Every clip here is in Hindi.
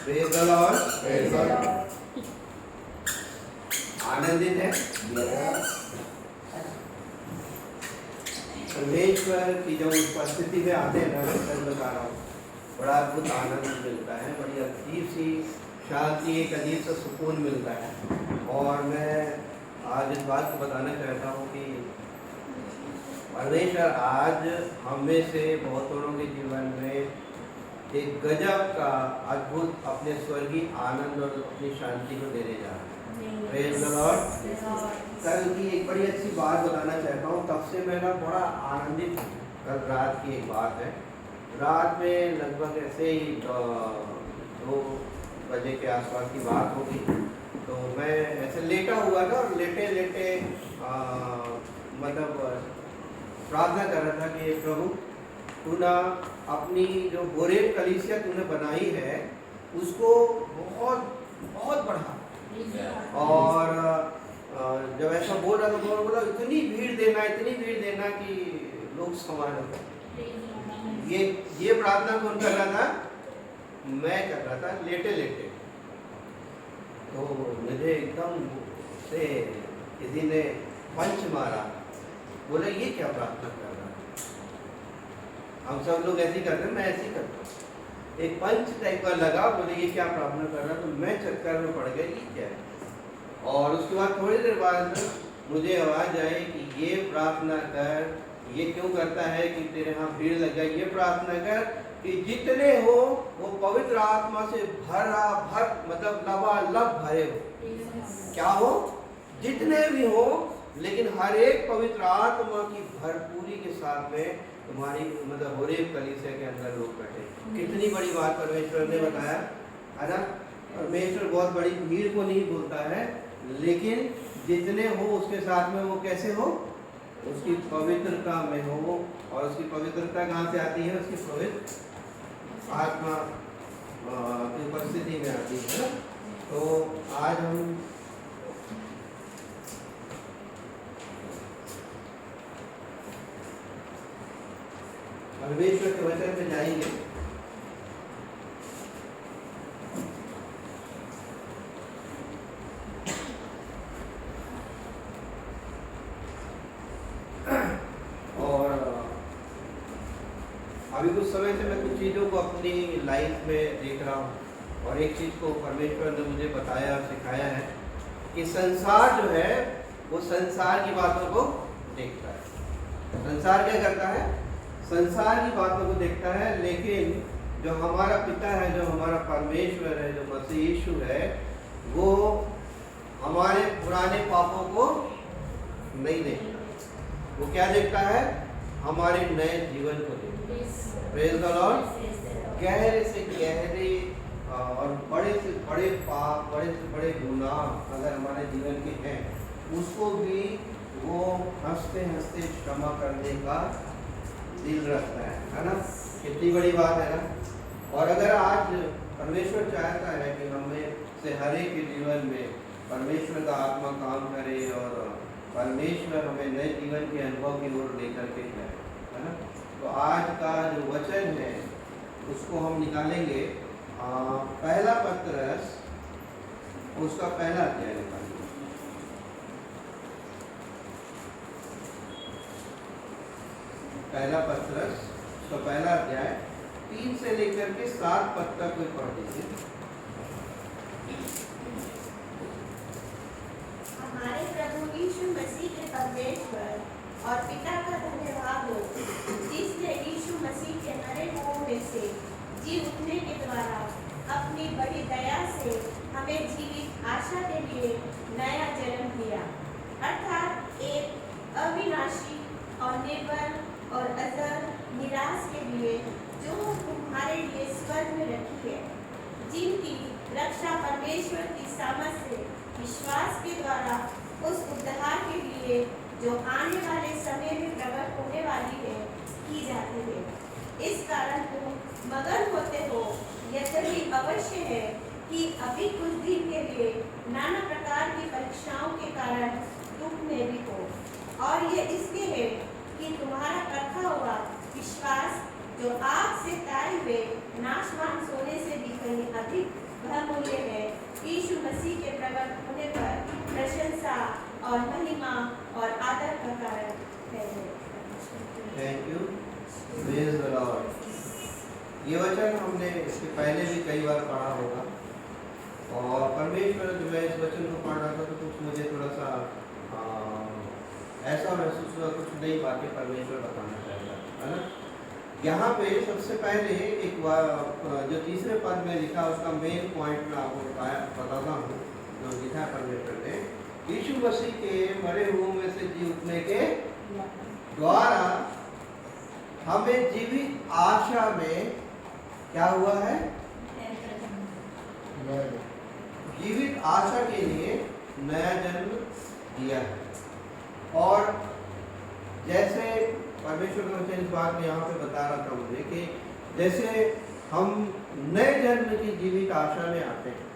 Praise the Lord. आनंदित है परमेश्वर की जब उपस्थिति में आते हैं ना, सच बता रहा हूँ, बड़ा अद्भुत आनंद मिलता है, बड़ी अजीब सी शांति, एक अजीब सा सुकून मिलता है। और मैं आज इस बात को बताना चाहता हूँ कि परमेश्वर आज हम में से बहुतों के जीवन में एक गजब का अद्भुत अपने स्वर्गीय आनंद और अपनी शांति को देने जा रहा है। Praise the Lord. कल की एक बड़ी अच्छी बात बताना चाहता हूँ, तब से मैं ना बड़ा आनंदित हूँ। कल रात की एक बात है, रात में लगभग ऐसे ही 2 बजे के आसपास की बात होगी। तो मैं ऐसे लेटा हुआ था और लेटे लेटे मतलब प्रार्थना कर रहा था कि प्रभु तू ना अपनी जो बोरेब कलीसिया तूने बनाई है उसको बहुत बहुत बढ़ा। और जब ऐसा बोल रहा था बोला इतनी भीड़ देना कि लोग समान हो। ये प्रार्थना कौन कर रहा था? मैं कर रहा था लेटे लेटे। तो मुझे एकदम से किसी ने पंच मारा, बोले ये क्या प्रार्थना कर रहा है? हम सब लोग ऐसे ही करते हैं, मैं ऐसे ही करता हूँ। एक पंच टाइप का लगा, बोले ये क्या प्रार्थना कर रहा है? तो मैं चक्कर में पड़ गया, ये क्या है? और उसके बाद थोड़ी देर बाद मुझे आवाज़ आई कि ये प्रार्थना कर, ये क्यों करता है कि तेरे यहाँ भीड़ लग जाए, ये प्रार्थना कर कि जितने हो वो पवित्र आत्मा से मतलब लबालब भरे हो। क्या हो? जितने भी हो, लेकिन हर एक पवित्र आत्मा की भरपूरी के साथ में तुम्हारी मतलब होरेब कलीसिया के अंदर लोग बैठे। कितनी बड़ी बात परमेश्वर ने बताया है ना। परमेश्वर बहुत बड़ी भीड़ को नहीं बोलता है, लेकिन जितने हो उसके साथ में वो कैसे हो, उसकी पवित्रता में हो। और उसकी पवित्रता कहाँ से आती है? उसकी पवित्र आत्मा की उपस्थिति में आती है ना। तो आज हम परमेश्वर के वचन में जाएंगे। और अभी कुछ समय से मैं कुछ चीज़ों को अपनी लाइफ में देख रहा हूँ, और एक चीज़ को परमेश्वर ने मुझे बताया और सिखाया है कि संसार जो है वो संसार की बातों को देखता है। संसार क्या करता है? संसार की बातों को देखता है, लेकिन जो हमारा पिता है, जो हमारा परमेश्वर है, जो मसीह यीशु है, वो हमारे पुराने पापों को नहीं देखता। वो क्या देखता है? हमारे नए जीवन को देखता है। Praise the Lord. गहरे से गहरे और बड़े से बड़े पाप, बड़े से बड़े गुनाह अगर हमारे जीवन के हैं, उसको भी वो हंसते हंसते क्षमा करने का दिल रखता है ना। कितनी बड़ी बात है ना। और अगर आज परमेश्वर चाहता है कि हमें से हर एक के जीवन में परमेश्वर का आत्मा काम करे और परमेश्वर हमें नए जीवन के अनुभव की ओर लेकर के जाए, है ना। तो आज का जो वचन है उसको हम निकालेंगे पहला पत्रस, उसका पहला अध्याय निकालेंगे। पहला पत्रस तो पहला अध्याय 3 से लेकर के 7 पद तक कोई पढ़ दीजिए। हमारे प्रभु यीशु मसीह के परमेश्वर और पिता का धन्यवाद हो, जिसने यीशु मसीह के मरे हुओं में से जी उठने के द्वारा अपनी बड़ी दया से हमें जीवित आशा के लिए नया जन्म दिया, अर्थात एक अविनाशी और निर्बल और अजर निराश के लिए जो तुम्हारे लिए स्वर्ग में रखी है, जिनकी रक्षा परमेश्वर की सामर्थ से विश्वास के द्वारा उस उद्धार के लिए जो आने वाले समय में प्रकट होने वाली है की जाती है। इस कारण तुम मगन होते हो, यद्यपि अवश्य है कि अभी कुछ दिन के लिए नाना प्रकार की परीक्षाओं के कारण दुख में भी हो, और ये इसलिए है कि तुम्हारा रखा हुआ विश्वास जो आग से ताए हुए नाशवान सोने से भी कहीं अधिक बहुमूल्य है। यीशु मसीह के प्रकट होने पर प्रशंसा और महिमा और आदर का कारण है। Thank you, praise the Lord. ये वचन हमने इसके पहले भी कई बार पढ़ा होगा, और परमेश्वर जब मैं इस वचन को पढ़ रहा था तो कुछ मुझे थोड़ा सा ऐसा महसूस हुआ, कुछ नई बातें परमेश्वर बताना चाहता है ना। यहाँ पे सबसे पहले एक जो तीसरे पद में लिखा उसका मेन पॉइंट मैं आपको बताता हूँ, जो लिखा है परमेश्वर ने, यीशु मसीह के मरे हुओं में से जी उठने के द्वारा हमें जीवित आशा में क्या हुआ है, जीवित आशा के लिए नया जन्म दिया है। और जैसे परमेश्वर का वचन इस बात में यहाँ पे बता रहा था मुझे कि जैसे हम नए जन्म की जीवित आशा में आते हैं,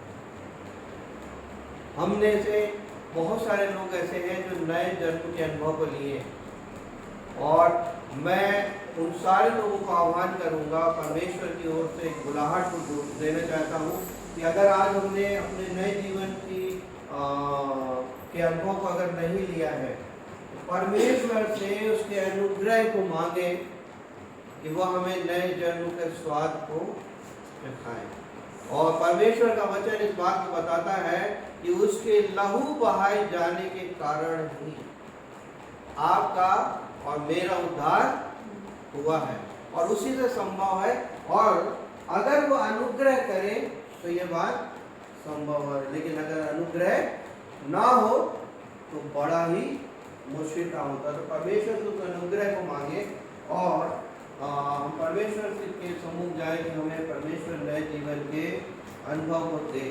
हमने से बहुत सारे लोग ऐसे हैं जो नए जन्म के अनुभव को लिए, और मैं उन सारे लोगों को आह्वान करूंगा, परमेश्वर की ओर से एक बुलाहट को देना चाहता हूँ कि अगर आज हमने अपने नए जीवन की के अनुभव को अगर नहीं लिया है, परमेश्वर से उसके अनुग्रह को मांगे कि वह हमें नए जन्म के स्वाद को चखाए। और परमेश्वर का वचन इस बात को बताता है कि उसके लहू बहाए जाने के कारण ही आपका और मेरा उद्धार हुआ है, और उसी से संभव है। और अगर वो अनुग्रह करे तो ये बात संभव है, लेकिन अगर अनुग्रह ना हो तो बड़ा ही मुश्किल काम होता है। तो परमेश्वर के अनुग्रह को मांगे और हम परमेश्वर के सम्मुख जाए कि हमें परमेश्वर नए जीवन के अनुभव को दे।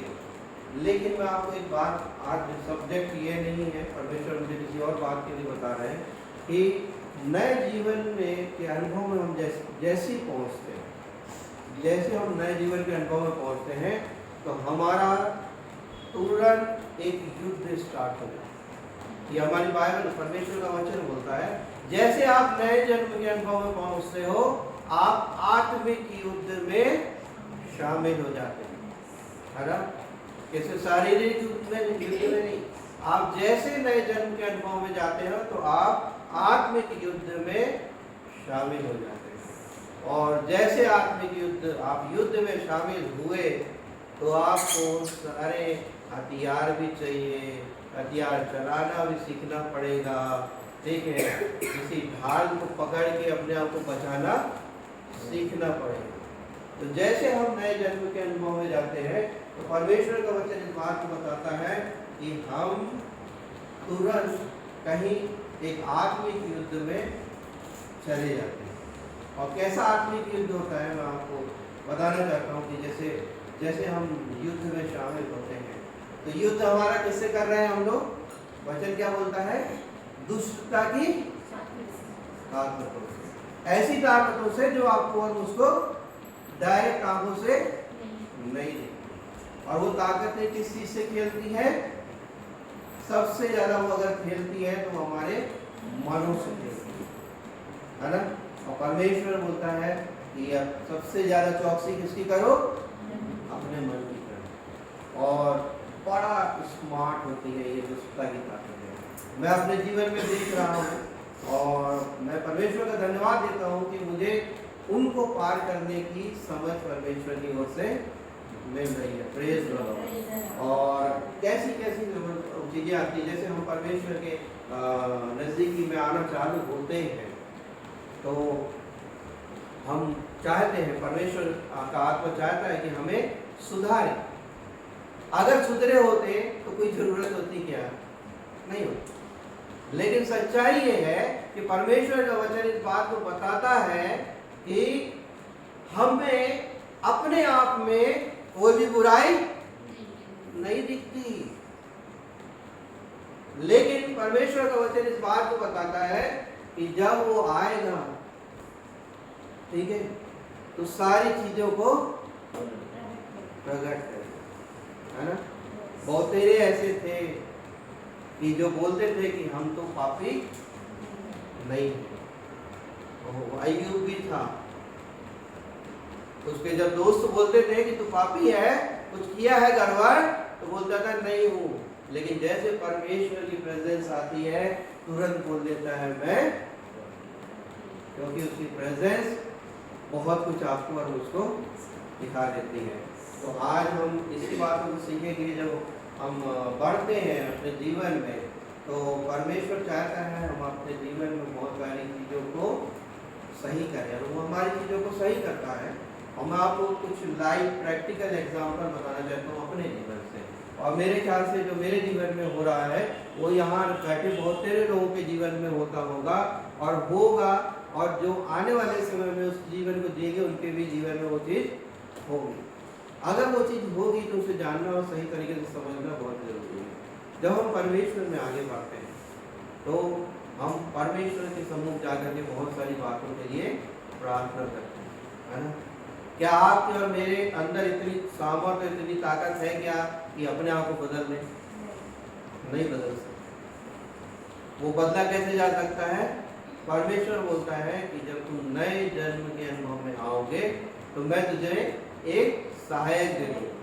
लेकिन मैं आपको एक बात, आज सब्जेक्ट ये नहीं है, परमेश्वर मुझे किसी और बात के लिए बता रहे हैं कि नए जीवन में के अनुभव में हम जैसे पहुँचते हैं, जैसे हम नए जीवन के अनुभव में पहुँचते हैं तो हमारा तुरंत एक युद्ध स्टार्ट हो जाता है। ये हमारी बाइबल, परमेश्वर का वचन बोलता है, जैसे आप नए जन्म के अनुभव में पहुँचते हो, आप आत्मिक युद्ध में शामिल हो जाते हैं, है ना। कैसे? शारीरिक युद्ध में नहीं, आप जैसे नए जन्म के अनुभव में जाते हो तो आप आत्मिक युद्ध में शामिल हो जाते हैं। और जैसे आत्मिक युद्ध, आप युद्ध में शामिल हुए तो आपको सारे हथियार भी चाहिए, हथियार चलाना भी सीखना पड़ेगा, ठीक है। किसी ढाल को पकड़ के अपने आप को बचाना सीखना पड़ेगा। तो जैसे हम नए जन्म के अनुभव में जाते हैं तो परमेश्वर का वचन इस बात को बताता है कि हम तुरंत कहीं एक आत्मिक युद्ध में चले जाते हैं। और कैसा आत्मिक युद्ध होता है मैं आपको बताना चाहता हूँ कि जैसे हम युद्ध में शामिल होते हैं तो युद्ध हमारा किससे कर रहे हैं हम लोग? वचन क्या बोलता है? दुष्टता की ताकतों से, ऐसी ताकतों से जो आपको और मुझको डायरेक्ट आंखों से नहीं देखती। और वो ताकतें किस चीज से खेलती है? सबसे ज्यादा वो अगर खेलती है तो हमारे मनों से खेलती है ना। और परमेश्वर बोलता है कि अब सबसे ज्यादा चौकसी किसकी करो? अपने मन की करो। और बड़ा स्मार्ट होती है ये दुष्टता की ताकत। मैं अपने जीवन में देख रहा हूँ और मैं परमेश्वर का धन्यवाद देता हूँ कि मुझे उनको पार करने की समझ परमेश्वर की ओर से मिल रही है। Praise Lord. और कैसी कैसी चीज़ें आती है, जैसे हम परमेश्वर के नज़दीकी में आना चालू होते हैं तो हम चाहते हैं, परमेश्वर का आत्मा चाहता है कि हमें सुधारे। अगर सुधरे होते तो कोई ज़रूरत होती क्या? नहीं होती। लेकिन सच्चाई ये है कि परमेश्वर का वचन इस बात को बताता है कि हमें अपने आप में कोई भी बुराई नहीं दिखती, लेकिन परमेश्वर का वचन इस बात को बताता है कि जब वो आएगा, ठीक है, तो सारी चीजों को प्रकट करेगा, है ना। बहुत तेरे ऐसे थे कि जो बोलते थे कि हम तो पापी नहीं, अय्यूब भी था, उसके जब दोस्त बोलते थे कि तू पापी है कुछ किया है गड़बड़ तो बोलता था नहीं हूँ, लेकिन जैसे परमेश्वर की प्रेजेंस आती है तुरंत बोल देता है मैं, क्योंकि उसकी प्रेजेंस बहुत कुछ आपको और उसको दिखा देती है। तो आज हम इसी बातों को सीखेंगे। जब हम बढ़ते हैं अपने जीवन में तो परमेश्वर चाहता है हम अपने जीवन में बहुत सारी चीज़ों को सही करें, और वो हमारी चीज़ों को सही करता है। और मैं आपको कुछ लाइव प्रैक्टिकल एग्जाम्पल बताना चाहता हूँ अपने जीवन से, और मेरे ख्याल से जो मेरे जीवन में हो रहा है वो यहाँ बैठे बहुत सारे लोगों के जीवन में होता होगा और होगा, और जो आने वाले समय में उस जीवन को जिएंगे उनके भी जीवन में वो चीज़ होगी। अगर वो चीज़ होगी तो उसे जानना और सही तरीके से समझना बहुत जरूरी है। जब हम परमेश्वर में आगे बढ़ते हैं तो हम परमेश्वर के सम्मुख जाकर के बहुत सारी बातों के लिए प्रार्थना करते हैं, है ना। क्या आपके और मेरे अंदर इतनी सामर्थ्य, इतनी ताकत है क्या कि अपने आप को बदल लें? नहीं बदल सकते। वो बदला कैसे जा सकता है? परमेश्वर बोलता है कि जब तुम नए जन्म के अनुभव में आओगे तो मैं तुझे एक सहायक दे दूंगा,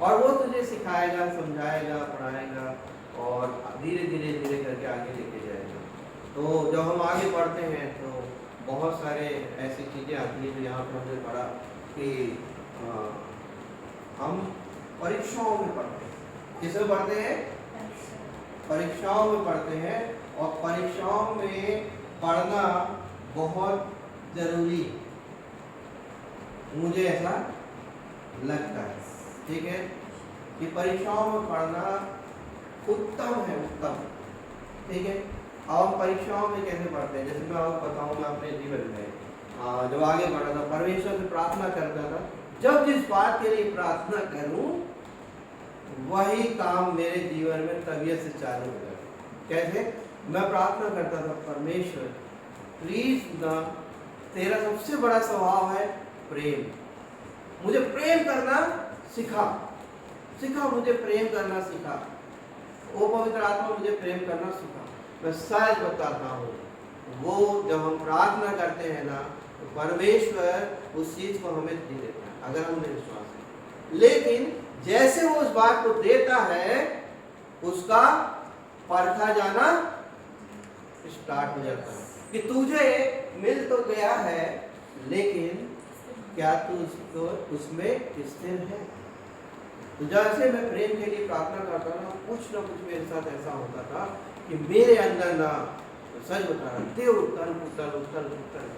और वो तुझे सिखाएगा, समझाएगा, पढ़ाएगा और धीरे धीरे धीरे करके आगे लेके जाएगा। तो जब हम आगे बढ़ते हैं तो बहुत सारे ऐसी चीज़ें आती हैं जो यहाँ पर हमने पढ़ा कि हम परीक्षाओं में पढ़ते हैं। किसमें पढ़ते हैं? परीक्षाओं में पढ़ते हैं, और परीक्षाओं में पढ़ना बहुत जरूरी है, मुझे ऐसा लगता है। ठीक है कि परीक्षाओं में पढ़ना उत्तम है, उत्तम। ठीक है, अब हम परीक्षाओं में कैसे पढ़ते हैं? जैसे मैं आपको बताऊँ, मैं अपने जीवन में जब आगे बढ़ा था परमेश्वर से प्रार्थना करता था, जब जिस बात के लिए प्रार्थना करूं वही काम मेरे जीवन में तबीयत से चालू हो जाए। कैसे? मैं प्रार्थना करता था, परमेश्वर प्लीज ना, तेरा सबसे बड़ा स्वभाव है प्रेम, मुझे प्रेम करना सिखा, सिखा मुझे प्रेम करना सिखा, ओ पवित्र आत्मा मुझे प्रेम करना सिखा। मैं सच बताता हूँ, वो जब हम प्रार्थना करते हैं ना तो परमेश्वर उस चीज को हमें दे देता है, अगर हमें विश्वास है। लेकिन जैसे वो उस बात को देता है उसका परखा जाना स्टार्ट हो जाता है कि तुझे मिल तो गया है, लेकिन क्या तू उसको उसमें स्थिर है? तो जैसे मैं प्रेम के लिए प्रार्थना करता ना कुछ मेरे साथ ऐसा होता था कि मेरे अंदर ना, सच बता रहा, देव उतर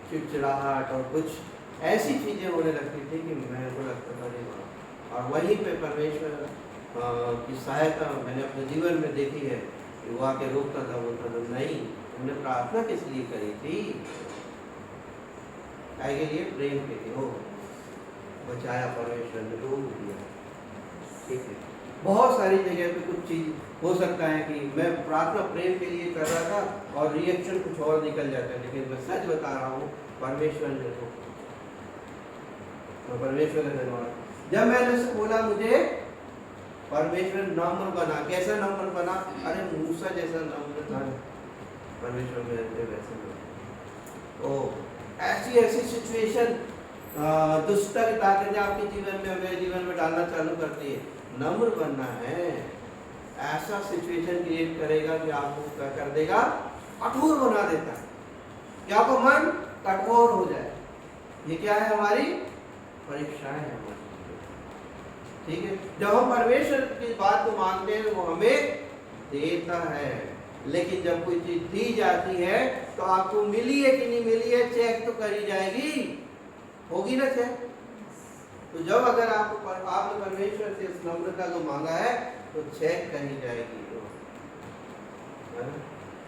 चिड़चिड़ाहट और कुछ ऐसी चीजें होने लगती थी कि मेरे को लगता था नहीं। और वहीं पे परमेश्वर की सहायता मैंने अपने जीवन में देखी है कि वो आके रोकता था, बोलता था नहीं, तुमने प्रार्थना किस लिए करी थी? काय के लिए? प्रेम के लिए। हो बचाया परमेश्वर ने, रोक दिया। ठीक है, बहुत सारी जगह पे कुछ चीज हो सकता है कि मैं प्रार्थना प्रेम के लिए कर रहा था और रिएक्शन कुछ और निकल जाता है, लेकिन मैं सच बता रहा हूँ परमेश्वर ने रोक, तो परमेश्वर का धन्यवाद। जब मैंने उसे बोला मुझे परमेश्वर नम्र बना, कैसा नम्र बना? अरे मूसा जैसा नम्र था परमेश्वर में वैसे। तो ऐसी सिचुएशन दुष्टता की ताकतें आपके जीवन में, मेरे जीवन में डालना चालू करती है। नम्र बनना है, ऐसा सिचुएशन क्रिएट करेगा कि आपको क्या कर देगा? कठोर बना देता है कि आपका मन कठोर हो जाए। ये क्या है? हमारी परीक्षाएं है हमारी। ठीक है, जब हम परमेश्वर की बात को मांगते हैं वो हमें देता है, लेकिन जब कोई चीज दी जाती है तो आपको मिली है कि नहीं मिली है चेक तो करी जाएगी, होगी ना चेक। तो जब अगर आपने परमेश्वर से इस नम्रता को मांगा है तो चेक करी जाएगी।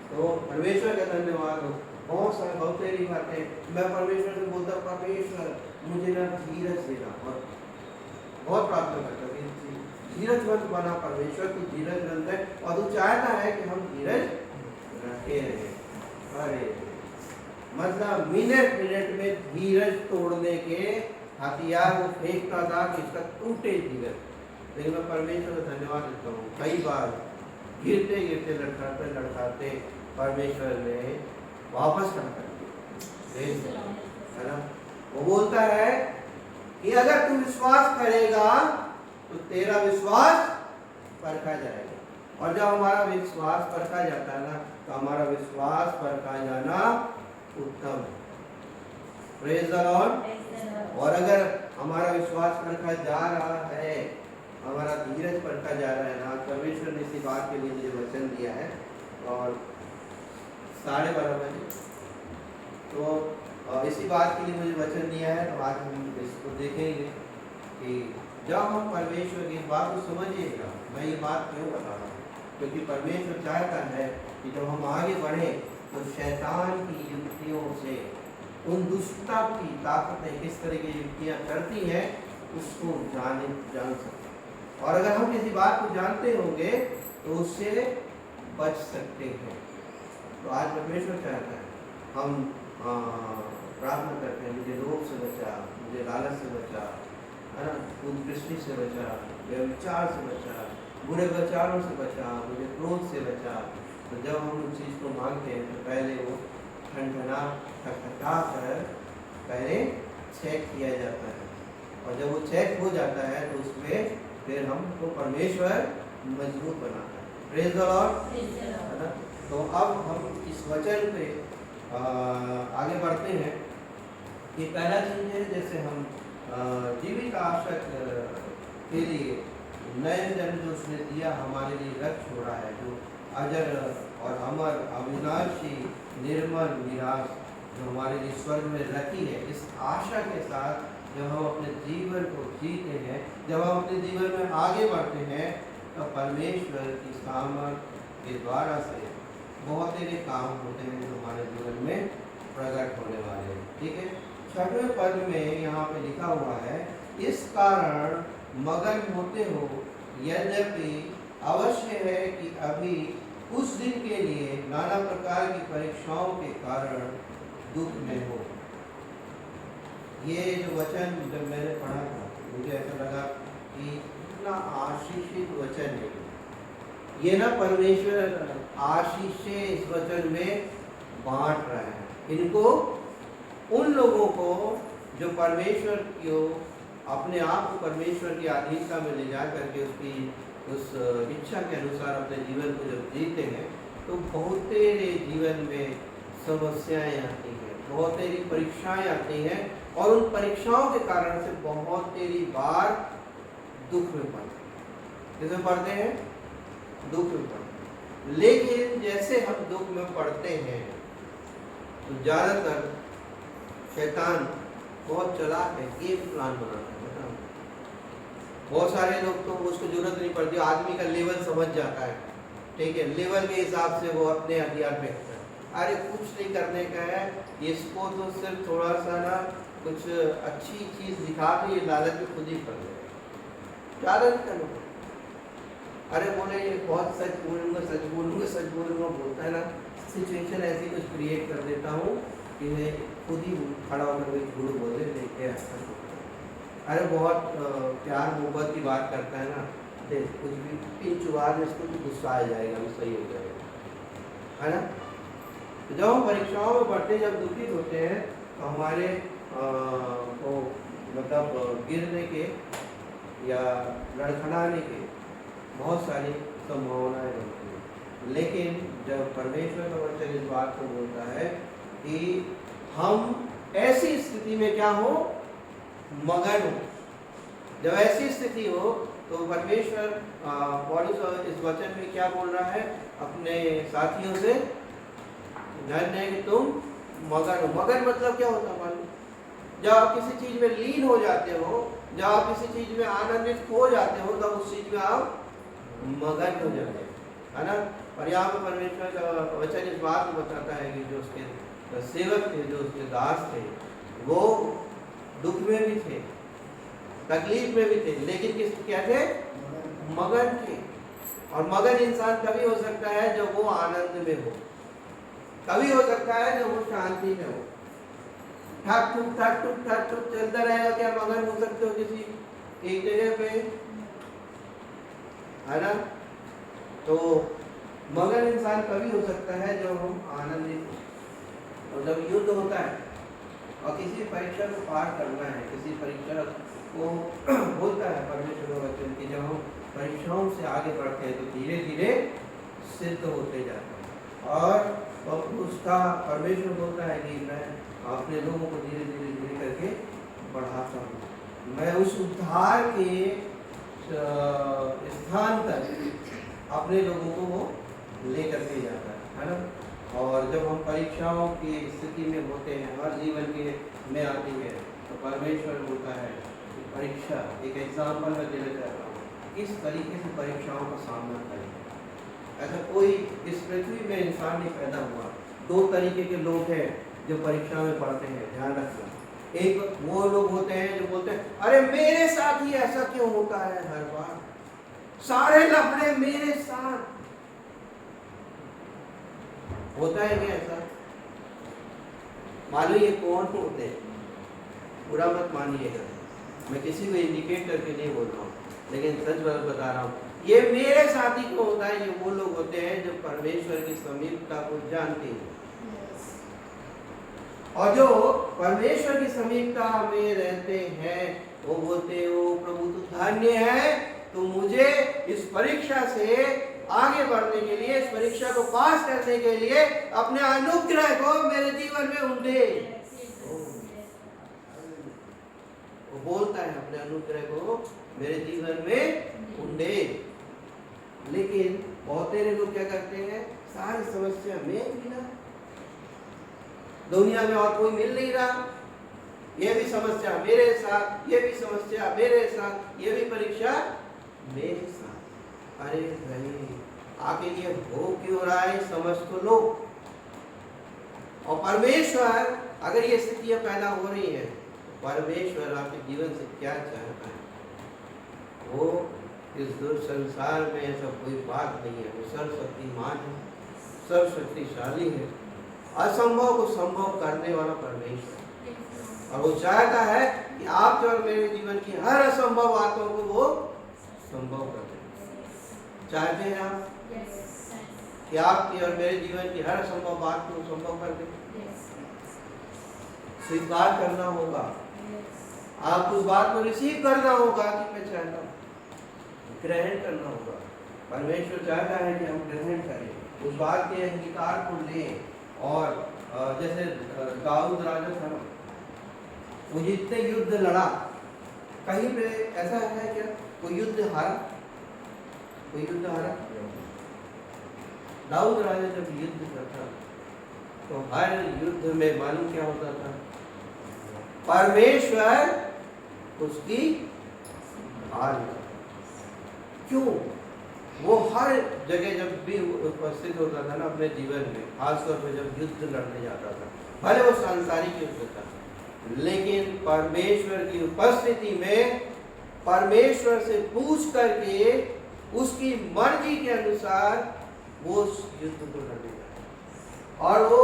तो परमेश्वर का धन्यवाद हो। बहुत सारी बातें मैं परमेश्वर से बोलता, परमेश्वर मुझे ना धीरज देना, और बहुत प्रार्थना करता कि धीरजवंत बना परमेश्वर, तू धीरजवंत है और तू चाहता है कि हम धीरज रखे रहे। अरे मतलब मिनट में धीरज तोड़ने के हथियार वो फेंकता था कि इसका टूटे धीरज। लेकिन मैं परमेश्वर का धन्यवाद देता हूँ, कई बार गिरते लड़खाते परमेश्वर ने वापस खड़ा कर दिया, है ना। वो बोलता है कि अगर तू विश्वास करेगा तो तेरा विश्वास परखा जाएगा। और जब हमारा विश्वास परखा जाता है ना, तो हमारा विश्वास परखा जाना उत्तम है। Praise the Lord. और अगर हमारा विश्वास परखा जा रहा है, हमारा धीरज परखा जा रहा है ना, परमेश्वर ने इसी बात के लिए मुझे वचन दिया है। और 12:30 बजे तो इसी बात के लिए मुझे वचन दिया है। तो आज हम इसको देखेंगे कि जब हम परमेश्वर की बात को समझिएगा, मैं ये बात क्यों बता रहा हूँ, क्योंकि परमेश्वर चाहता है कि जब हम आगे बढ़े तो शैतान की युक्तियों से, उन दुष्टता की ताकतें किस तरह की युक्तियाँ करती हैं उसको जान सकते हैं। और अगर हम किसी बात को जानते होंगे तो उससे बच सकते हैं। तो आज परमेश्वर चाहता है हम प्रार्थना करते हैं, मुझे लोभ से बचा, मुझे लालच से बचा, है ना, उत्कृष्टि से बचा, व्यभिचार से बचा, बुरे विचारों से बचा, मुझे क्रोध से बचा। तो जब हम उस चीज़ को मांगते हैं तो पहले वो ठंडना खटखटा कर पहले चेक किया जाता है। और जब वो चेक हो जाता है तो उसमें फिर हमको परमेश्वर मजबूत बनाता है। प्रेज द लॉर्ड, है ना। तो अब हम इस वचन पे आगे बढ़ते हैं कि पहला चीज है, जैसे हम जीवित आशा के लिए नए जन्म जो उसने दिया, हमारे लिए रख छोड़ा है, जो अजर और अमर अविनाशी निर्मल निराश जो हमारे लिए स्वर्ग में रखी है, इस आशा के साथ जब हम अपने जीवन को जीते हैं, जब हम अपने जीवन में आगे बढ़ते हैं, तो परमेश्वर की सामर्थ के द्वारा से बहुत सारे काम होते हैं जो हमारे जीवन में प्रकट होने वाले हैं। ठीक है, 6वें पद में यहाँ पे लिखा हुआ है, इस कारण मगन होते हो, यद्यपि अवश्य है कि अभी उस दिन के लिए नाना प्रकार की परीक्षाओं के कारण दुख में हो। ये जो वचन जब मैंने पढ़ा था, मुझे ऐसा लगा कि इतना आशीषित वचन है ये ना, परमेश्वर आशीषें इस वचन में बांट रहा है इनको, उन लोगों को जो परमेश्वर को अपने आप को परमेश्वर की अधीनता में ले जा करके उसकी उस इच्छा के अनुसार अपने जीवन को जब जीते हैं, तो बहुत तेरे जीवन में समस्याएं आती हैं, बहुत तेरी परीक्षाएं आती हैं, और उन परीक्षाओं के कारण से बहुत तेरी बार दुख में पड़ते हैं। किसमें पड़ते हैं? दुख में पड़ते हैं। लेकिन जैसे हम दुख में पड़ते हैं तो ज़्यादातर शैतान बहुत चालाक है, गेम प्लान बनाता है। बहुत सारे लोग तो उसको जरूरत नहीं पड़ती, आदमी का लेवल समझ जाता है, ठीक है, लेवल के हिसाब से वो अपने हथियार फेंकता है। अरे कुछ नहीं करने का है, इसको तो सिर्फ थोड़ा सा ना कुछ अच्छी चीज़ दिखा के ये लालच में खुद ही कर देगा, ज़्यादा नहीं करना। अरे बोले ये बहुत सच बोलूँगा सच बोलूँगा सच बोलूँगा बोलता है ना, सिचुएशन ऐसी कुछ क्रिएट कर देता हूँ कि मैं खुद ही खड़ा होकर झूठ बोले लेके आता हूँ। अरे बहुत प्यार मोहब्बत की बात करता है ना, देख कुछ भी पिंच चुबार में इसको भी गुस्सा आ जाएगा, भी सही हो जाएगा, है ना। तो जब हम परीक्षाओं में पढ़ते, जब दुखी होते हैं, तो हमारे को मतलब गिरने के या लड़खड़ाने के बहुत सारी संभावनाएं बनती हैं। लेकिन जब परमेश्वर का वचन इस बात को बोलता है कि हम ऐसी स्थिति में क्या हो, मगन हो, जब ऐसी स्थिति हो तो परमेश्वर पौलुस इस वचन में क्या बोल रहा है अपने साथियों से, धन्य है कि तुम मगन हो। मगन मतलब क्या होता है मालूम? जब आप किसी चीज में लीन हो जाते हो, जब आप किसी चीज में आनंदित हो जाते हो, तब उस चीज में आप मगन हो जाते हैं, है ना। और यहाँ पर परमेश्वर का वचन इस बात को बताता है कि जो उसके सेवक थे, जो उसके दास थे, वो दुख में भी थे, तकलीफ में भी थे, लेकिन किस क्या थे? मगन थे। और मगन इंसान तभी हो सकता है जब वो आनंद में हो, तभी हो सकता है जब वो शांति में हो। ठक ठुक चलता रहेगा, क्या मगन हो सकते हो किसी एक जगह पे, है ना। तो मगन इंसान तभी हो सकता है जब हम आनंदित हो। और जब युद्ध होता है और किसी परीक्षा को पार करना है, किसी परीक्षा को होता है परमेश्वर का वचन कि जब हम परीक्षाओं से आगे बढ़ते हैं तो धीरे धीरे सिद्ध होते जाते हैं। और उसका परमेश्वर बोलता है कि मैं अपने लोगों को धीरे धीरे धीरे करके बढ़ाता हूँ, मैं उस उद्धार के स्थान तक अपने लोगों को वो लेकर के जाता है ना। और जब हम परीक्षाओं की स्थिति में होते हैं, हर जीवन के में आती है, तो परमेश्वर बोलता है कि परीक्षा, एक एग्जाम्पल मैं देना चाहता हूँ, किस तरीके से परीक्षाओं का सामना करें। ऐसा कोई इस पृथ्वी में इंसान नहीं पैदा हुआ। दो तरीके के लोग हैं जो परीक्षा में पढ़ते हैं, ध्यान रखना। एक वो लोग होते हैं जो बोलते हैं अरे मेरे साथ ही ऐसा क्यों होता है हर बार, सारे लफड़े मेरे साथ होता है क्या ऐसा? मालूम ये कौन होते हैं? बुरा मत मानिएगा, मैं किसी को इंडिकेट करके नहीं बोल रहा हूँ, लेकिन सच बता रहा हूँ, ये मेरे साथी को होता है। ये वो लोग होते हैं जो परमेश्वर की समीपता को जानते हैं, और जो परमेश्वर की समीपता में रहते हैं वो बोलते हो प्रभु तू धन्य है, तो मुझे इस परीक्षा से आगे बढ़ने के लिए, इस परीक्षा को पास करने के लिए अपने अनुग्रह को मेरे जीवन में उंडे। वो बोलता है अपने अनुग्रह को मेरे जीवन में उंडे। लेकिन बहुत सारे लोग क्या करते हैं, सारी समस्या में मिला, दुनिया में और कोई मिल नहीं रहा, ये भी समस्या मेरे साथ, ये भी समस्या मेरे साथ, ये भी परीक्षा मेरे साथ। अरे भाई आगे ये हो क्यों रहा है, समझ तो लो। और परमेश्वर अगर ये स्थितियां पैदा हो रही है, परमेश्वर आपके जीवन से क्या चाहता है? वो इस दूर संसार में ऐसा कोई बात नहीं है, वो सर्वशक्तिमान है, सर्वशक्तिशाली है, असंभव को संभव करने वाला परमेश्वर। और वो चाहता है कि आपके और मेरे जीवन की हर असंभव बातों को वो संभव कर दे। चाहते हैं आप कि आपकी और मेरे जीवन की हर असंभव बात को संभव कर दे? स्वीकार करना होगा, आप उस बात को रिसीव करना होगा कि मैं चाहता हूँ, ग्रहण करना होगा। परमेश्वर चाहता है कि हम ग्रहण करें, उस बात के अंगीकार को लें। और जैसे दाऊद राजा था, वो जितने युद्ध लड़ा, कहीं पे ऐसा है क्या कोई युद्ध हारा? कोई युद्ध हारा? दाऊद राजा जब युद्ध करता तो हर युद्ध में मालूम क्या होता था? परमेश्वर उसकी हार। क्यों? वो हर जगह जब भी उपस्थित होता था ना अपने जीवन में, खासतौर पर जब युद्ध लड़ने जाता था, भले वो सांसारिक युद्ध था, लेकिन परमेश्वर की उपस्थिति में परमेश्वर से पूछ करके उसकी मर्जी के अनुसार वो उस युद्ध को लड़ने जाता, और वो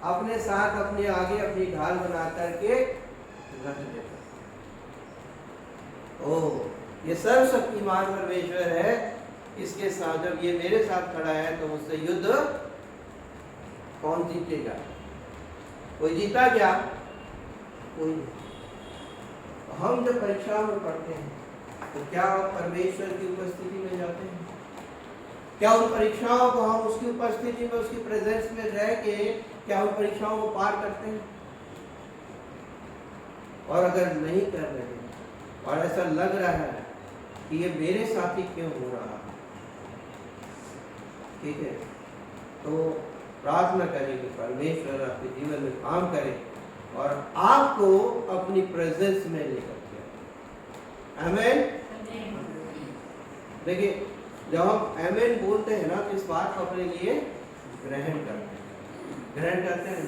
अपने साथ अपने आगे अपनी ढाल बना करके रख देता। ओह, ये सर्वशक्तिमान परमेश्वर है, इसके साथ जब ये मेरे साथ खड़ा है तो मुझसे युद्ध कौन जीतेगा? कोई जीता क्या? कोई नहीं। हम जब परीक्षा में पढ़ते हैं तो क्या परमेश्वर की उपस्थिति में जाते हैं? क्या उन परीक्षाओं को हम उसकी उपस्थिति में, उसकी प्रेजेंस में रह के क्या उन परीक्षाओं को पार करते हैं? और अगर नहीं कर रहे और ऐसा लग रहा है कि ये मेरे साथ ही क्यों हो रहा है, ठीक है, तो प्रार्थना करें कि परमेश्वर आपके जीवन में काम करे और आपको अपनी प्रेजेंस में लेकर के आए। आमेन। देखिए, जब हम आमेन बोलते हैं ना तो इस बात को अपने लिए ग्रहण करते हैं।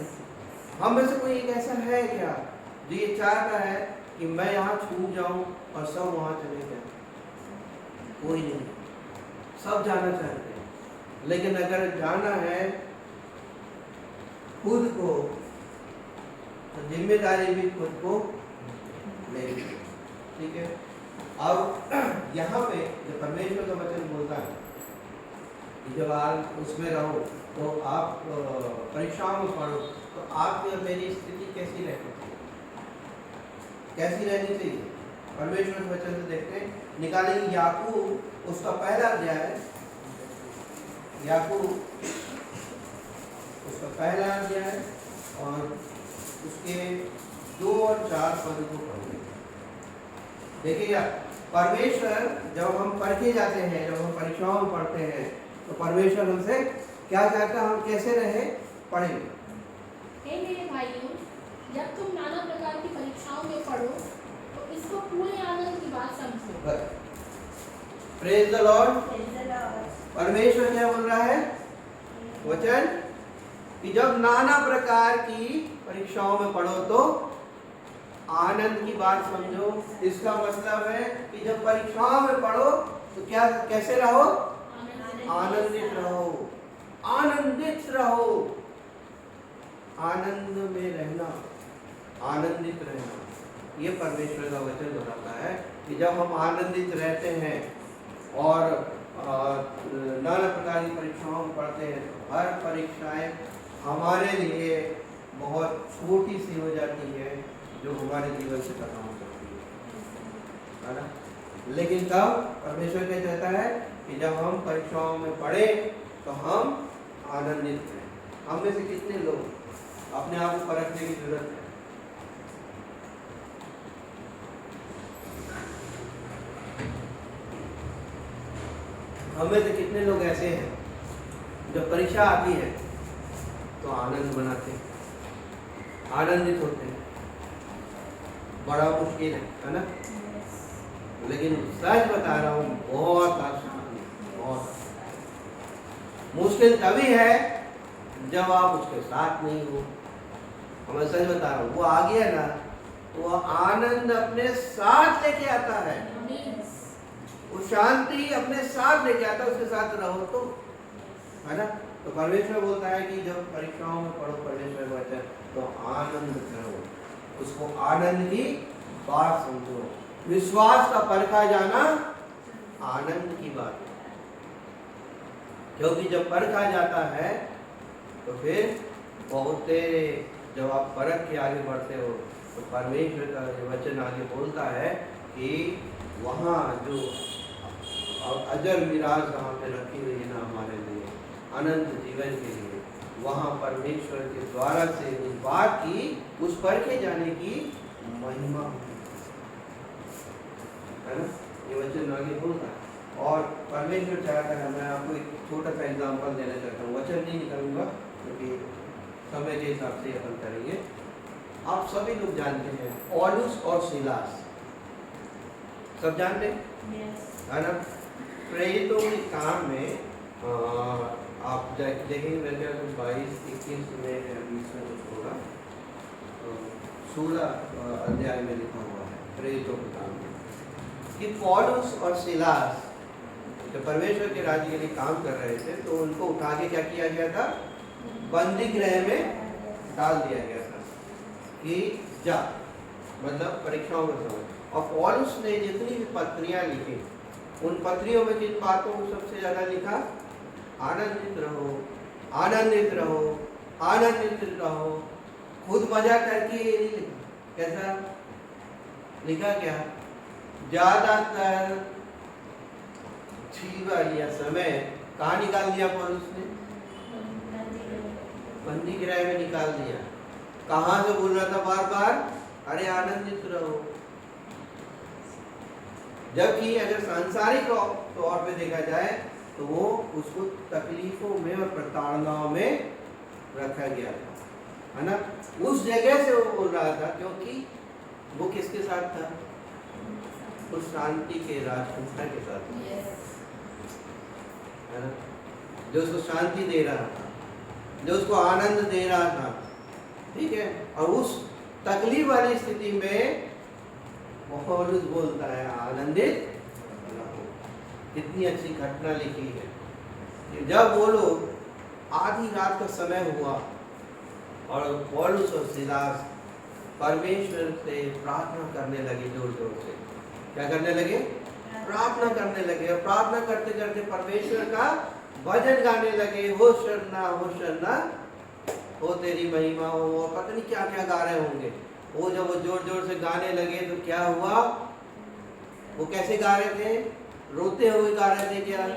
हम में से कोई एक ऐसा है क्या जो ये चाहता है कि मैं यहाँ छूट जाऊं और सब वहाँ चले जाएं? कोई नहीं, सब जाना चाहते हैं, लेकिन अगर जाना है खुद को तो जिम्मेदारी भी खुद को लेनी, ठीक है। अब यहाँ पे जब परमेश्वर का वचन बोलता है कि जब आप उसमें रहो तो आप परीक्षाओं में पढ़ो, तो आपकी और मेरी स्थिति कैसी रहती है? कैसी रहनी चाहिए? परमेश्वर के वचन से देखते हैं, निकालेंगे याकूब उसका पहला अध्याय, याकूब उसका पहला अध्याय और उसके 2 और 4 पद को पढ़ेंगे। देखिएगा, परमेश्वर जब हम परखे जाते हैं, जब हम परीक्षाओं में पढ़ते हैं, तो परमेश्वर हमसे क्या चाहता है, हम कैसे रहे, पढ़ेंगे। हे मेरे भाइयों, जब तुम नाना प्रकार की परीक्षाओं में पढ़ो तो इसको पूरे आनंद की बात समझो। Praise the Lord. Praise the Lord. परमेश्वर क्या बोल रहा है वचन, कि जब नाना प्रकार की परीक्षाओं में पढ़ो तो आनंद की बात समझो। इसका मतलब है कि जब परीक्षाओं में पढ़ो तो क्या, कैसे रहो, आनंदित रहो, आनंदित रहो, आनंद में रहना, आनंदित रहना। ये परमेश्वर का वचन बताता है कि जब हम आनंदित रहते हैं और नाना प्रकार की परीक्षाओं में पढ़ते हैं, तो हर परीक्षाएं हमारे लिए बहुत छोटी सी हो जाती है, जो हमारे जीवन से खत्म हो सकती है ना। लेकिन तब परमेश्वर क्या चाहता है कि जब हम परीक्षाओं में पढ़े तो हम आनंदित रहें। हम में से कितने लोग अपने आप को परखने की जरूरत है? हमें से कितने लोग ऐसे हैं जब परीक्षा आती है तो आनंद मनाते हैं, आनंदित होते हैं? बड़ा मुश्किल है ना। लेकिन सच बता रहा हूँ, बहुत आसान है, बहुत मुश्किल तभी है जब आप उसके साथ नहीं हो। मैं सच बता रहा हूँ, वो आ गया ना तो वो आनंद अपने साथ लेके आता है, वो शांति अपने साथ लेके आता है, उसके साथ रहो तो, है ना। तो परमेश्वर बोलता है कि जब परीक्षाओं में पढ़ो परमेश्वर वचन तो आनंद करो, उसको आनंद की बात समझो। विश्वास का परखा जाना आनंद की बात है, क्योंकि जब परखा जाता है तो फिर बहुत, जब आप परख के आगे बढ़ते हो तो परमेश्वर का वचन आगे बोलता है कि वहाँ जो अजर मिराज वहाँ पे रखी हुई है ना हमारे लिए, अनंत जीवन के लिए, वहाँ परमेश्वर के द्वारा से उस बात की, उस परखे जाने की महिमा है ना। ये वचन आगे बोलता है और परमेश्वर चाहता है, मैं आपको एक छोटा सा एग्जांपल देना चाहता हूँ, वचन नहीं निकालूंगा क्योंकि समय के हिसाब से अपन करेंगे। आप सभी लोग जानते हैं पौलुस और सीलास, सब जानते हैं है ना। प्रेरितों के काम में आप देखेंगे मेरे ख्याल 22-21 में 20 में कुछ होगा, 16 अध्याय में लिखा हुआ है प्रेरितों के काम में कि पौलुस और सीलास जब परमेश्वर के राज्य के लिए काम कर रहे थे तो उनको उठा के क्या किया गया था, बंदी गृह में डाल दिया गया था कि जा, मतलब परीक्षाओं में समय। और पौलुस ने जितनी भी पत्रियां लिखी, उन पत्रियों में जिन बातों को सबसे ज्यादा लिखा, आनंदित रहो, आनंदित रहो, आनंदित रहो। खुद मजा करके ये नहीं लिखा, कैसा लिखा, क्या ज्यादातर जीवन या समय कहाँ निकाल दिया पौलुस ने, बंदी गृह में निकाल दिया। कहाँ से बोल रहा था बार बार, अरे आनंदित रहो। जबकि अगर सांसारिक तौर पे देखा जाए तो वो उसको तकलीफों में और प्रताड़नाओं में रखा गया था, है ना। उस जगह से वो बोल रहा था क्योंकि वो किसके साथ था, उस शांति के राजकुमार के साथ, है ना, जो उसको शांति दे रहा था, जो उसको आनंद दे रहा था, ठीक है। और उस तकलीफ वाली स्थिति में पौलुस बोलता है आनंदित रहो। कितनी अच्छी घटना लिखी है कि जब वो लोग आधी रात का समय हुआ और पौलुस और सीलास परमेश्वर से प्रार्थना करने लगे, जोर जोर से क्या करने लगे, प्रार्थना करने लगे। और प्रार्थना करते करते परमेश्वर का भजन गाने लगे, होशन्ना होशन्ना, हो तेरी महिमा हो, और पता नहीं क्या क्या गा रहे होंगे। वो जब वो जोर जोर से गाने लगे तो क्या हुआ? वो कैसे गा रहे थे? रोते हुए गा रहे थे क्या?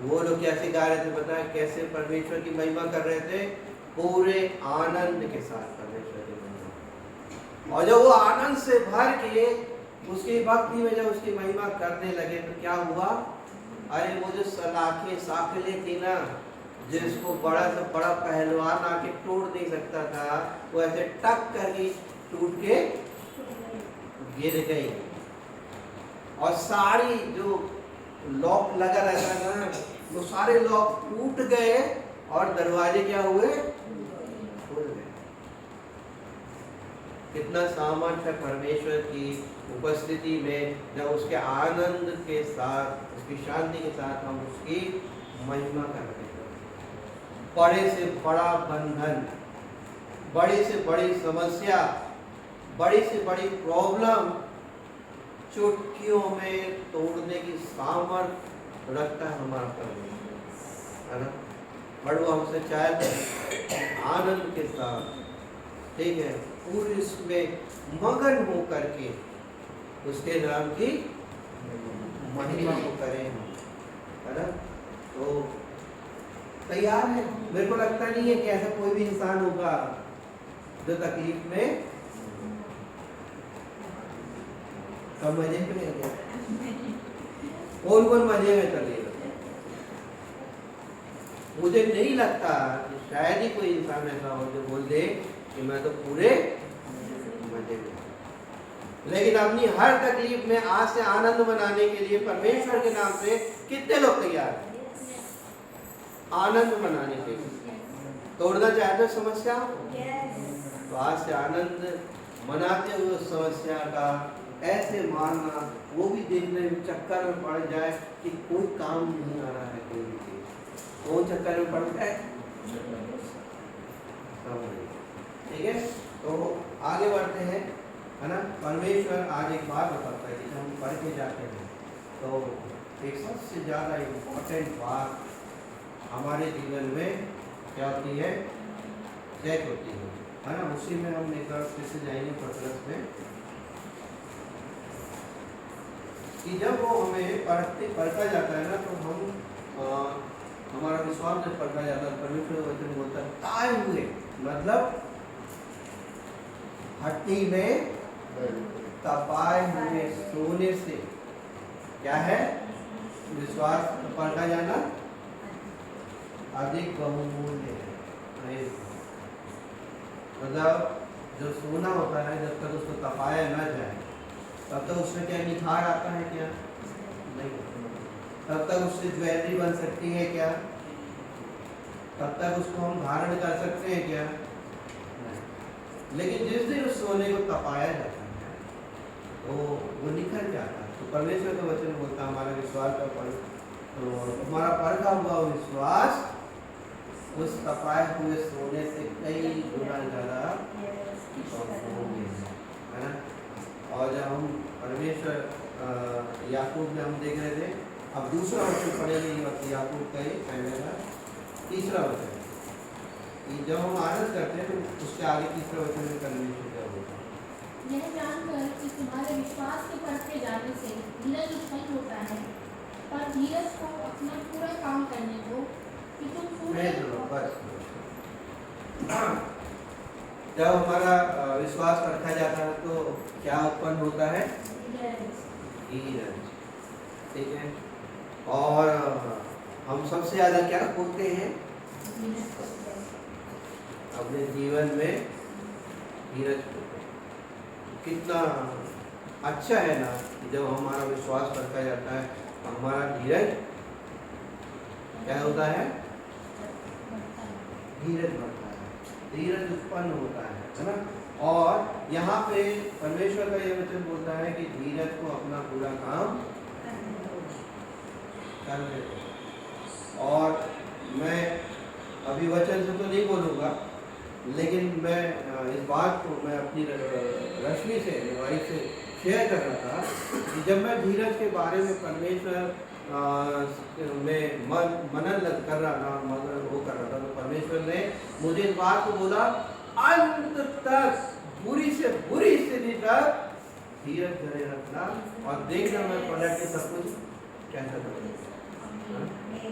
वो लोग कैसे गा रहे थे पता है? कैसे परमेश्वर की महिमा कर रहे थे? पूरे आनंद के साथ परमेश्वर की महिमा। और जब वो आनंद से भर के उसकी भक्ति में जब उसकी महिमा करने लगे तो क्या हुआ? अरे वो जो सलाखें साखले थी ना, जिसको बड़ा से बड़ा पहलवान आके तोड़ नहीं सकता था, वो ऐसे टक करके टूट के गिर गई। और सारी जो लॉक लगा रहता था ना, वो सारे लॉक टूट गए और दरवाजे क्या हुए? खुल गए। कितना सामर्थ्य है परमेश्वर की उपस्थिति में, जब उसके आनंद के साथ, उसकी शांति के साथ हम उसकी महिमा करते हैं। बड़े से बड़ा बंधन, बड़ी से बड़ी समस्या, बड़ी से बड़ी प्रॉब्लम चुटकियों में तोड़ने की सामर्थ्य रखता है हमारा परमेश्वर, है ना? और वो हमसे चाहते आनंद के साथ, ठीक है, पूरी इसमें मगन हो करके उसके नाम की महिमा को करें हम, है ना? तो तैयार है? मेरे को लगता नहीं है कि ऐसा कोई भी इंसान होगा जो तकलीफ में सब मजे में है। कौन मजे में चलेगा? मुझे नहीं लगता कि शायद ही कोई इंसान ऐसा हो जो बोल दे कि मैं तो पूरे मजे में। लेकिन अपनी हर तकलीफ में आज से आनंद मनाने के लिए परमेश्वर के नाम से कितने लोग तैयार हैं? आनंद मनाने के लिए। तोड़ना चाहते हो समस्या, तो आज से आनंद मनाते हुए उस समस्या का ऐसे मारना, वो भी देखने में चक्कर में पड़ जाए कि कोई काम नहीं आ रहा है, कोई भी चीज। कौन चक्कर में पड़ता है? ठीक है, तो आगे बढ़ते हैं, है ना? परमेश्वर आज एक बात बताता है कि जब हम पढ़ के जाते हैं तो एक सबसे ज़्यादा इम्पोर्टेंट बात हमारे जीवन में क्या होती है? चेक होती है ना? उसी में हम एक बार फिर से जाएंगे पत्रस में कि जब वो हमें परखा जाता है ना, तो हम हमारा विश्वास जब परखा जाता है, परमेश्वर का वचन बोलता है ताए हुए, मतलब हड्डी में तपाए हुए सोने से क्या है? विश्वास परखा जाना अधिक बहुमूल्य है। मतलब जो सोना होता है, जब तक उसको तपाया न जाए तब तक उसमें क्या निखार आता है क्या? नहीं। तब तक उससे ज्वेलरी बन सकती है क्या? तब तक उसको हम धारण कर सकते हैं क्या? नहीं। लेकिन जिस दिन उस सोने को तपाया जाता है तो वो निखर जाता है। तो परमेश्वर का वचन बोलता है हमारा विश्वास का पर, तो हमारा परखा हुआ विश्वास उस तपाए हुए सोने से कई गुना ज़्यादा है ना? और जब हम परमेश्वर याकूब में हम देख रहे थे, अब दूसरा वचन पढ़ेंगे याकूब का ही पहले तीसरा वचन कि जब हम आनंद करते हैं तो उसके आगे तीसरा वचन में परमेश्वर क्या होता है? यह जानकर कि तुम्हारे विश्वास के परखे जाने से धीरज उत्पन्न होता है, पर धीरज को अपना पूरा काम करने दो कि तुम पूरे। जब हमारा विश्वास परखा जाता है तो क्या उत्पन्न होता है? धीरज। ठीक है, और हम सबसे ज्यादा क्या खोलते हैं अपने जीवन में? धीरज खोलते हैं। कितना अच्छा है ना कि जब हमारा विश्वास परखा जाता है तो हमारा धीरज क्या होता है? धीरज बढ़ता है, धीरज उत्पन्न होता है ना? और यहाँ पे परमेश्वर का यह वचन बोलता है कि धीरज को अपना पूरा काम कर देते। और मैं अभी वचन से तो नहीं बोलूँगा, लेकिन मैं इस बात को मैं अपनी रश्मि से, वाइफ से शेयर कर रहा था कि जब मैं धीरज के बारे में परमेश्वर में मनन कर रहा था, वो कर रहा था, तो परमेश्वर ने मुझे इस बात को बोला अंत तक बुरी से बुरी स्थिति तक धीरज धरे रखना और देखना मैं पलट के सब कुछ कैसा करूँगा।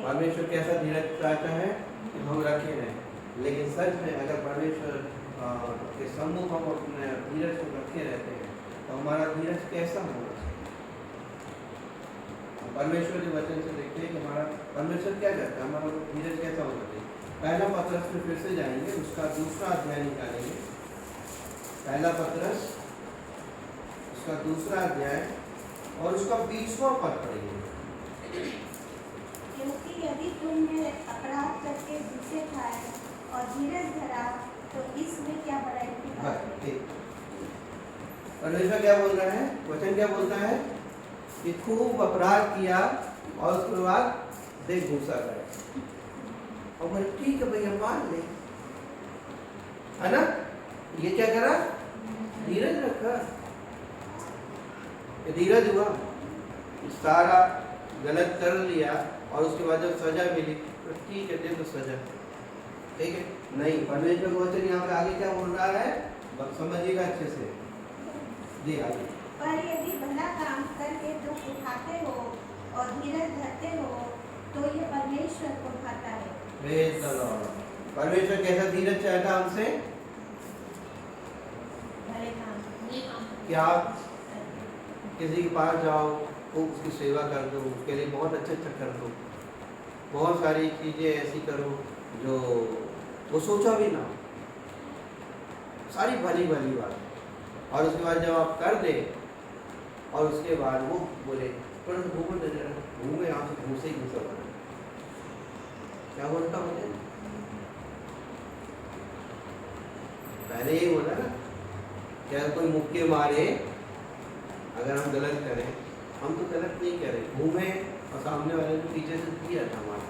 परमेश्वर कैसा धीरज चाहता है कि हम रखे रहें। लेकिन सच में अगर परमेश्वर के सम्मुख हम अपने धीरज को रखे रहते हैं तो हमारा धीरज कैसा होगा। परमेश्वर के वचन से देखते हैं कि हमारा परमेश्वर क्या करता है, हमारा धीरज कैसा होना चाहिए। पहला पत्रस में फिर से जाएंगे, उसका दूसरा अध्याय निकालेंगे। पहला पत्रस उसका दूसरा अध्याय और उसका 20वां पद पढ़ेंगे। क्योंकि यदि तुमने अपराध करके जिसे खाए और धीरज धरा तो इसमें क्या बुराई की बात है। परमेश्वर क्या बोल रहा है, वचन क्या बोलता है कि खूब अपराध किया और उसके बाद देख गुस्सा करे और बोले ठीक है भैया मान ले, है ना। ये क्या करा, धीरज रखा। धीरज हुआ, सारा गलत कर लिया और उसके बाद जब सजा मिली तो ठीक है दे दो सजा, ठीक है। नहीं, परमेश्वर का वचन यहाँ पे आगे क्या बोल रहा है, समझिएगा अच्छे से जी। आगे, पर यदि भला काम करके दुख उठाते हो और धीरज धरते हो तो ये परमेश्वर को भाता है। Praise the Lord. परमेश्वर कैसा धीरज चाहता हमसे भले काम कि आप किसी के पास जाओ, वो उसकी सेवा कर दो, उसके लिए बहुत अच्छा कर दो, बहुत सारी चीज़ें ऐसी करो जो वो सोचा भी ना, सारी भली भली बात। और उसके बाद जब आप कर दे और उसके बाद वो बोले पर घूमे यहाँ से घूसे ही घूसा बना, क्या बोलता मुझे पहले ही बोला ना, क्या कोई मुक्के मारे अगर हम गलत करें, हम तो गलत नहीं करें, घूमे और सामने वाले को पीछे से दिया टमाटर।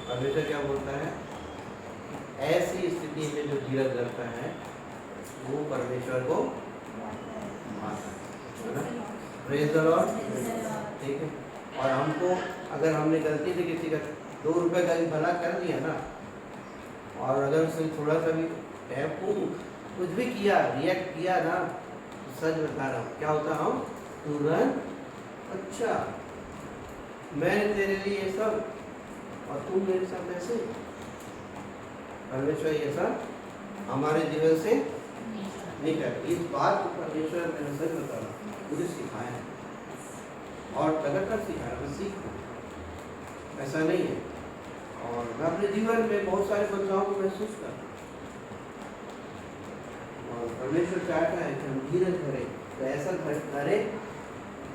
परमेश्वर क्या बोलता है, ऐसी स्थिति में जो धीरज रखता है वो परमेश्वर को मानता है ना। प्रेज़ द लॉर्ड, ठीक है। और हमको अगर हमने गलती से किसी का 2 रुपए का भी भला कर दिया ना, और अगर उसने थोड़ा सा भी कुछ भी किया, रिएक्ट किया ना, सच बता रहा हूँ क्या होता, हम तुरंत अच्छा मैंने तेरे लिए ये सब और तू मेरे साथ ऐसे। परमेश्वर ये सब हमारे जीवन से नहीं करती। इस बात को परमेश्वर मैंने सच बता रहा हूँ मुझे सिखाया है और लगातार सिखाया, मैं सीखूँ, ऐसा नहीं है। और मैं अपने जीवन में बहुत सारे बदलाव को महसूस करता हूँ और परमेश्वर चाहता है कि हम धीरज धरें, तो ऐसा करें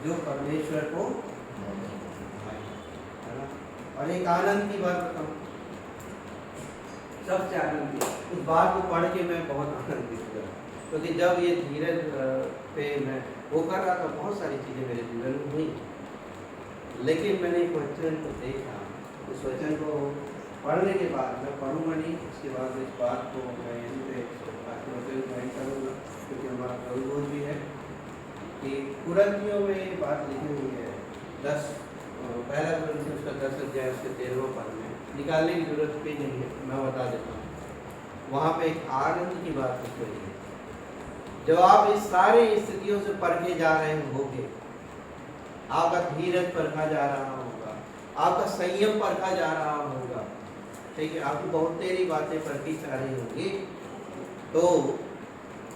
जो परमेश्वर को है ना। और एक आनंद की बात बताऊँ, सबसे आनंद की उस बात को पढ़ के मैं बहुत आनंदित हुआ, क्योंकि जब ये धीरज पे मैं वो कर रहा था बहुत सारी चीज़ें मेरे जीवन में हुई, लेकिन मैंने एक वचन को देखा, उस वचन को पढ़ने के बाद मैं पढ़ूंगा नहीं, उसके बाद इस बात को मैं यहीं पे ज्वाइन करूँगा, क्योंकि हमारा प्रभु भी है कि कुरंतियों में ये बात लिखी हुई है 10 पहला कुरंती उसका 10 अध्याय उसके 13वें पद में, निकालने की जरूरत भी नहीं है, मैं बता देता हूँ। वहाँ पे एक आनंद की बात लिखी हुई है, जब आप इस सारी स्थितियों से परखे जा रहे होंगे, आपका धीरज परखा जा रहा होगा, आपका संयम परखा जा रहा होगा, ठीक है, आपकी बहुत तेरी बातें परखी जा रही होंगी, तो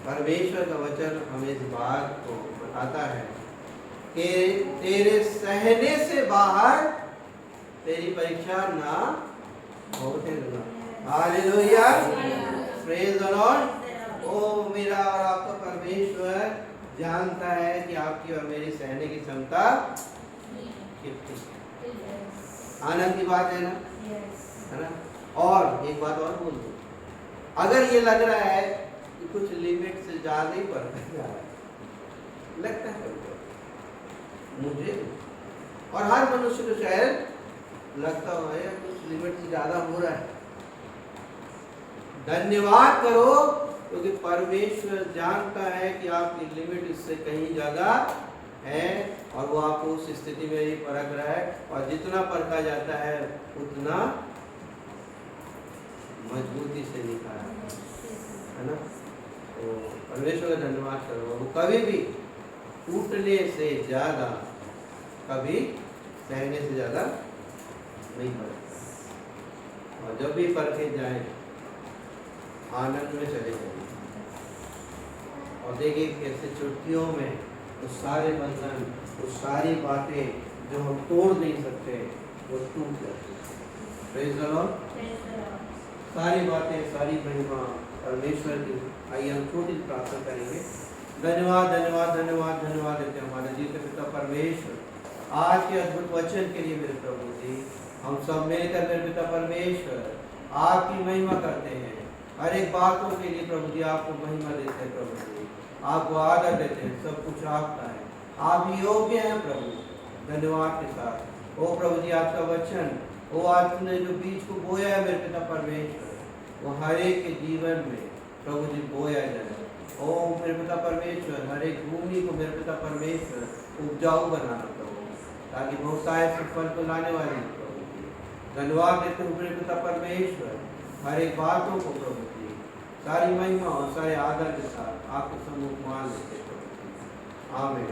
परमेश्वर का वचन हमें इस बात को बताता है कि तेरे सहने से बाहर तेरी परीक्षा ना होते रहना। Hallelujah, praise the Lord. ओ मेरा और आपका परमेश्वर जानता है कि आपकी और मेरी सहने की क्षमता कितनी है। आनंद की बात है ना, है ना। और एक बात और बोल दूं, अगर ये लग रहा है कि कुछ लिमिट से ज़्यादा ही बढ़ता जा रहा है, लगता है मुझे और हर मनुष्य को शायद लगता है कुछ लिमिट से ज़्यादा हो रहा है। धन्यवाद करो, क्योंकि परमेश्वर जानता है कि आपकी लिमिट इससे कहीं ज़्यादा है और वो आपको उस स्थिति में ही परख रहा है, और जितना परखा जाता है उतना मजबूती से निकाला, है ना। तो परमेश्वर का धन्यवाद करो। वो कभी भी टूटने से ज़्यादा, कभी सहने से ज़्यादा नहीं पड़ता। और जब भी परखे जाए आनंद में चले जाइए। और देखिए कैसे चुटकियों में वो सारे बंधन, वो सारी बातें जो हम तोड़ नहीं सकते वो टूट जाती है। Praise the Lord. सारी बातें, सारी महिमा परमेश्वर की। आइए हम छोटी प्रार्थना करेंगे। धन्यवाद धन्यवाद धन्यवाद धन्यवाद देते हैं हमारे जीते पिता परमेश्वर, आज के अद्भुत वचन के लिए मेरे प्रभु जी। हम सब मिलकर मेरे पिता परमेश्वर आपकी महिमा करते हैं। हर एक बातों के लिए प्रभु जी आपको महिमा देते हैं प्रभु जी, आपको आदर देते हैं। सब कुछ आपका है, आप योग्य हैं प्रभु। धन्यवाद के साथ ओ प्रभु जी आपका वचन, वो आज तुमने जो बीज को बोया है मेरे पिता परमेश्वर, वो हर एक के जीवन में प्रभु जी बोया जाए। ओ मेरे पिता परमेश्वर, हर एक भूमि को मेरे पिता परमेश्वर उपजाऊ बनाना प्रभु, ताकि बहुतायत से फल को लाने वाली प्रभु जी। धन्यवाद देते हुए मेरे पिता परमेश्वर, हर एक बातों को प्रभु जी सारी महिमा और सारे आदर के साथ आपके सम्मुख मान लेते प्रभु जी। आमीन।